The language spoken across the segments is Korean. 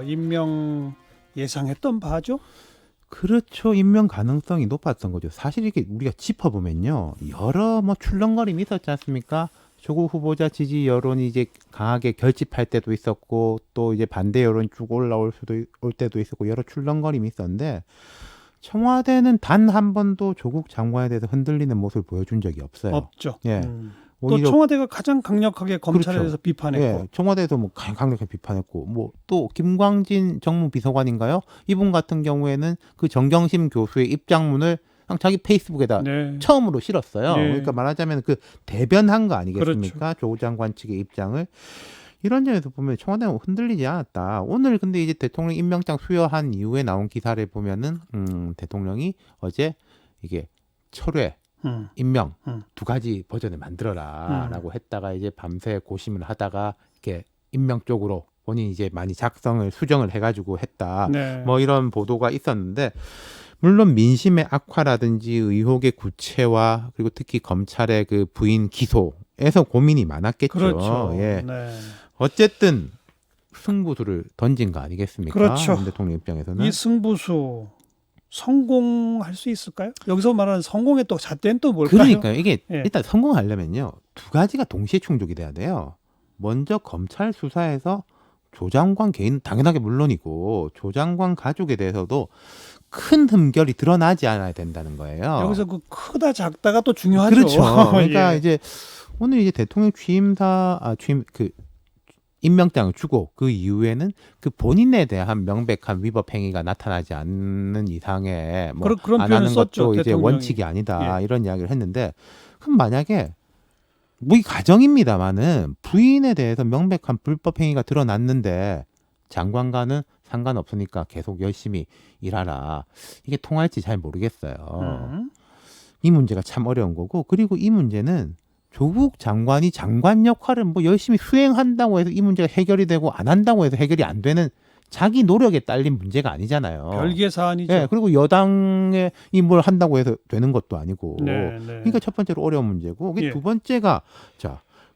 임명 예상했던 바죠? 그렇죠. 임명 가능성이 높았던 거죠. 사실 이게 우리가 짚어보면요. 여러 출렁거림이 있었지 않습니까? 조국 후보자 지지 여론이 이제 강하게 결집할 때도 있었고, 또 이제 반대 여론이 쭉 올 때도 있었고, 여러 출렁거림이 있었는데, 청와대는 단 한 번도 조국 장관에 대해서 흔들리는 모습을 보여준 적이 없어요. 없죠. 예. 또 오히려 청와대가 가장 강력하게 검찰에 그렇죠. 대해서 비판했고. 예, 청와대에서 강력하게 비판했고, 또 김광진 정무비서관인가요? 이분 같은 경우에는 그 정경심 교수의 입장문을 그냥 자기 페이스북에다 네. 처음으로 실었어요. 네. 그러니까 말하자면 그 대변한 거 아니겠습니까? 조 장관 측의 입장을. 이런 점에서 보면 청와대는 흔들리지 않았다. 오늘 근데 이제 대통령 임명장 수여한 이후에 나온 기사를 보면은 대통령이 어제 이게 철회 임명 두 가지 버전을 만들어라라고 했다가 이제 밤새 고심을 하다가 이렇게 임명 쪽으로 본인이 이제 많이 수정을 해가지고 했다. 네. 이런 보도가 있었는데, 물론 민심의 악화라든지 의혹의 구체화, 그리고 특히 검찰의 그 부인 기소에서 고민이 많았겠죠. 그렇죠. 예. 네. 어쨌든 승부수를 던진 거 아니겠습니까? 그렇죠. 문 대통령 입장에서는. 이 승부수 성공할 수 있을까요? 여기서 말하는 성공의 또 잣대는 또 뭘까요? 그러니까요. 이게 예. 일단 성공하려면요, 두 가지가 동시에 충족이 돼야 돼요. 먼저 검찰 수사에서 조 장관 개인 당연하게 물론이고, 조 장관 가족에 대해서도 큰 흠결이 드러나지 않아야 된다는 거예요. 여기서 그 크다 작다가 또 중요하죠. 그렇죠. 그러니까 예. 이제 오늘 이제 대통령 임명장을 주고 그 이후에는 그 본인에 대한 명백한 위법 행위가 나타나지 않는 이상에 그런 안 표현을 하는 썼죠, 것도 이제 대통령이. 원칙이 아니다, 예. 이런 이야기를 했는데, 그럼 만약에 이 가정입니다만은 부인에 대해서 명백한 불법 행위가 드러났는데 장관과는 상관없으니까 계속 열심히 일하라, 이게 통할지 잘 모르겠어요. 이 문제가 참 어려운 거고, 그리고 이 문제는 조국 장관이 장관 역할을 열심히 수행한다고 해서 이 문제가 해결이 되고, 안 한다고 해서 해결이 안 되는 자기 노력에 딸린 문제가 아니잖아요. 별개 사안이죠. 예, 그리고 여당에 뭘 한다고 해서 되는 것도 아니고. 네. 그러니까 첫 번째로 어려운 문제고, 예. 두 번째가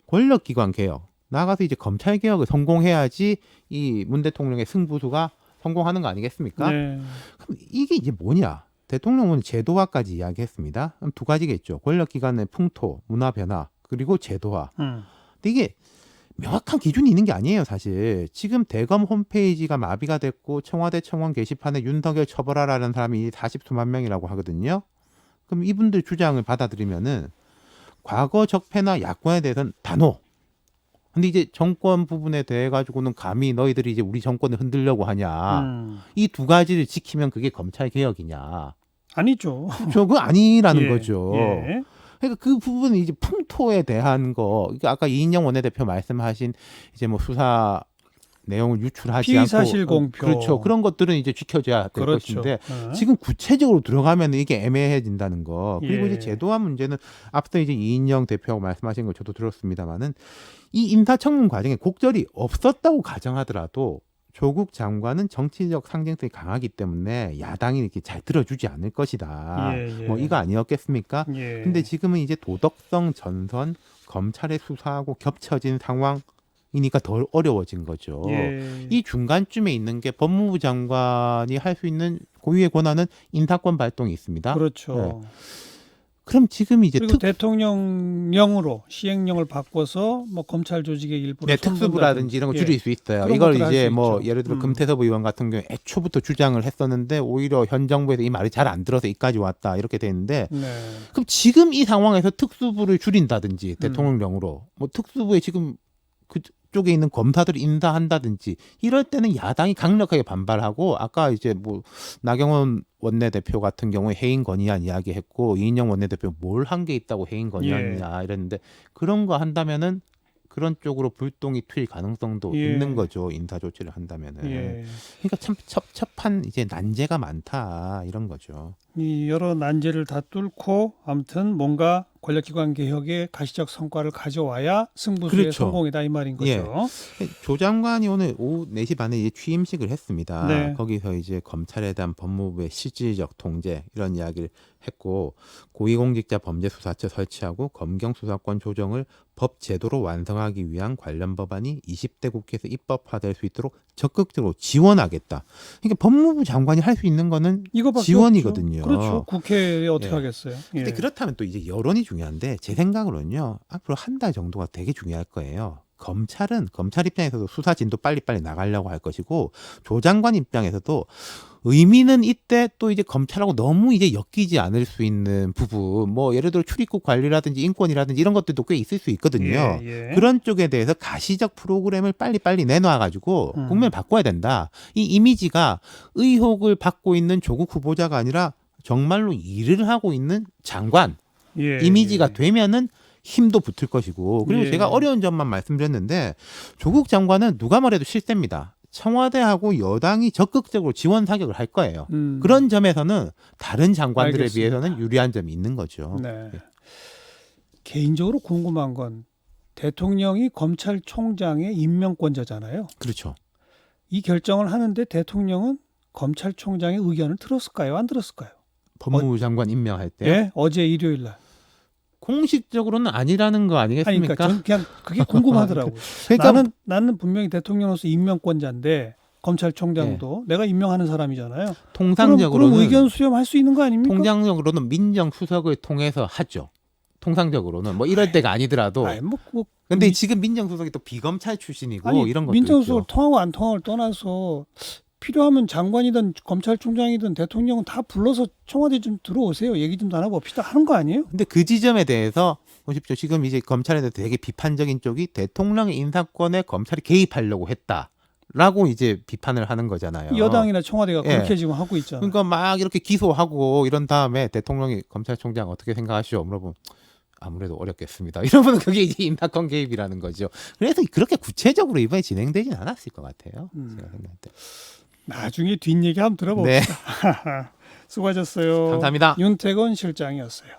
권력기관 개혁. 나가서 이제 검찰 개혁을 성공해야지 이 문 대통령의 승부수가 성공하는 거 아니겠습니까? 네. 그럼 이게 이제 뭐냐? 대통령은 제도화까지 이야기했습니다. 그럼 두 가지겠죠. 권력기관의 풍토, 문화 변화, 그리고 제도화. 근데 이게 명확한 기준이 있는 게 아니에요, 사실. 지금 대검 홈페이지가 마비가 됐고, 청와대 청원 게시판에 윤석열 처벌하라는 사람이 40수만 명이라고 하거든요. 그럼 이분들 주장을 받아들이면은 과거 적폐나 야권에 대해서는 단호. 근데 이제 정권 부분에 대해 가지고는 감히 너희들이 이제 우리 정권을 흔들려고 하냐. 이 두 가지를 지키면 그게 검찰 개혁이냐. 아니죠. 그거 아니라는 예. 거죠. 예. 그러니까 그 부분은 이제 풍토에 대한 거, 아까 이인영 원내대표 말씀하신 이제 수사 내용을 유출하지 피의사실 않고, 공표. 그렇죠. 그런 것들은 이제 지켜져야 될 그렇죠. 것인데, 지금 구체적으로 들어가면 이게 애매해진다는 거. 그리고 예. 이제 제도화 문제는 앞서 이제 이인영 대표가 말씀하신 걸 저도 들었습니다만은, 이 인사청문 과정에 곡절이 없었다고 가정하더라도 조국 장관은 정치적 상징성이 강하기 때문에 야당이 이렇게 잘 들어주지 않을 것이다. 예. 이거 아니었겠습니까? 예. 근데 지금은 이제 도덕성 전선, 검찰의 수사하고 겹쳐진 상황이니까 더 어려워진 거죠. 예. 이 중간쯤에 있는 게 법무부 장관이 할 수 있는 고유의 권한은 인사권 발동이 있습니다. 그렇죠. 그럼 지금 이제 그리고 대통령령으로 시행령을 바꿔서 검찰 조직의 일부를 특수부라든지 이런 거 예. 줄일 수 있어요. 그런 이걸 것들을 할수 이제 있죠. 예를 들어 금태섭 의원 같은 경우에 애초부터 주장을 했었는데 오히려 현 정부에서 이 말이 잘 안 들어서 이까지 왔다, 이렇게 돼 있는데, 네. 그럼 지금 이 상황에서 특수부를 줄인다든지 대통령령으로 특수부에 지금 그쪽에 있는 검사들을 인사한다든지 이럴 때는 야당이 강력하게 반발하고, 아까 이제 나경원 원내대표 같은 경우에 해임 건의안 이야기했고, 이인영 원내대표 뭘 한 게 있다고 해임 건의안이냐 이랬는데, 그런 거 한다면은 그런 쪽으로 불똥이 튈 가능성도 있는 거죠. 인사 조치를 한다면은. 그러니까 참 첩첩한 이제 난제가 많다, 이런 거죠. 이 여러 난제를 다 뚫고 아무튼 뭔가 권력기관 개혁의 가시적 성과를 가져와야 승부수의 그렇죠. 성공이다, 이 말인 거죠. 조 장관이 오늘 오후 4시 반에 이제 취임식을 했습니다. 네. 거기서 이제 검찰에 대한 법무부의 실질적 통제, 이런 이야기를 했고, 고위공직자 범죄수사처 설치하고 검경 수사권 조정을 법 제도로 완성하기 위한 관련 법안이 20대 국회에서 입법화될 수 있도록 적극적으로 지원하겠다. 그러니까 법무부 장관이 할 수 있는 거는 이거밖에 지원이거든요. 없죠. 그렇죠. 국회에 어떻게 예. 하겠어요. 예. 근데 그렇다면 또 이제 여론이 중요한데 제 생각으로는요. 앞으로 한 달 정도가 되게 중요할 거예요. 검찰 입장에서도 수사 진도 빨리빨리 나가려고 할 것이고 조 장관 입장에서도 의미는 이때 또 이제 검찰하고 너무 이제 엮이지 않을 수 있는 부분 뭐 예를 들어 출입국 관리라든지 인권이라든지 이런 것들도 꽤 있을 수 있거든요. 예. 그런 쪽에 대해서 가시적 프로그램을 빨리빨리 내놔가지고 국면을 바꿔야 된다. 이 이미지가 의혹을 받고 있는 조국 후보자가 아니라 정말로 일을 하고 있는 장관 예. 이미지가 되면은 힘도 붙을 것이고 그리고 예. 제가 어려운 점만 말씀드렸는데 조국 장관은 누가 말해도 실세입니다. 청와대하고 여당이 적극적으로 지원 사격을 할 거예요. 그런 점에서는 다른 장관들에 알겠습니다. 비해서는 유리한 점이 있는 거죠. 네. 개인적으로 궁금한 건 대통령이 검찰총장의 임명권자잖아요. 그렇죠. 이 결정을 하는데 대통령은 검찰총장의 의견을 들었을까요? 안 들었을까요? 법무부 장관 임명할 때 예? 어제 일요일 날. 공식적으로는 아니라는 거 아니, 아니겠습니까? 그러니까 전 그냥 그게 궁금하더라고요. 그러니까 나는 분명히 대통령으로서 임명권자인데 검찰총장도 내가 임명하는 사람이잖아요. 통상적으로는 그럼 의견 수렴할 수 있는 거 아닙니까? 통상적으로는 민정수석을 통해서 하죠. 통상적으로는 뭐 이럴 때가 아니더라도. 아니, 뭐, 근데 지금 민정수석이 또 비검찰 출신이고 아니, 이런 것도 민정수석을 있죠. 통하고 안 통하고를 떠나서 필요하면 장관이든 검찰총장이든 대통령은 다 불러서 청와대 좀 들어오세요. 얘기 좀 나눠봅시다 하는 거 아니에요? 근데 그 지점에 대해서 보십시오. 지금 이제 검찰에 대해서 되게 비판적인 쪽이 대통령의 인사권에 검찰이 개입하려고 했다라고 이제 비판을 하는 거잖아요. 여당이나 청와대가 예. 그렇게 지금 하고 있잖아요. 그러니까 막 이렇게 기소하고 이런 다음에 대통령이 검찰총장 어떻게 생각하시오? 물어보면 아무래도 어렵겠습니다. 이러면 그게 이제 인사권 개입이라는 거죠. 그래서 그렇게 구체적으로 이번에 진행되진 않았을 것 같아요. 제가 생각할 때. 나중에 뒷얘기 한번 네, 들어봅시다. 수고하셨어요. 감사합니다. 윤태건 실장이었어요.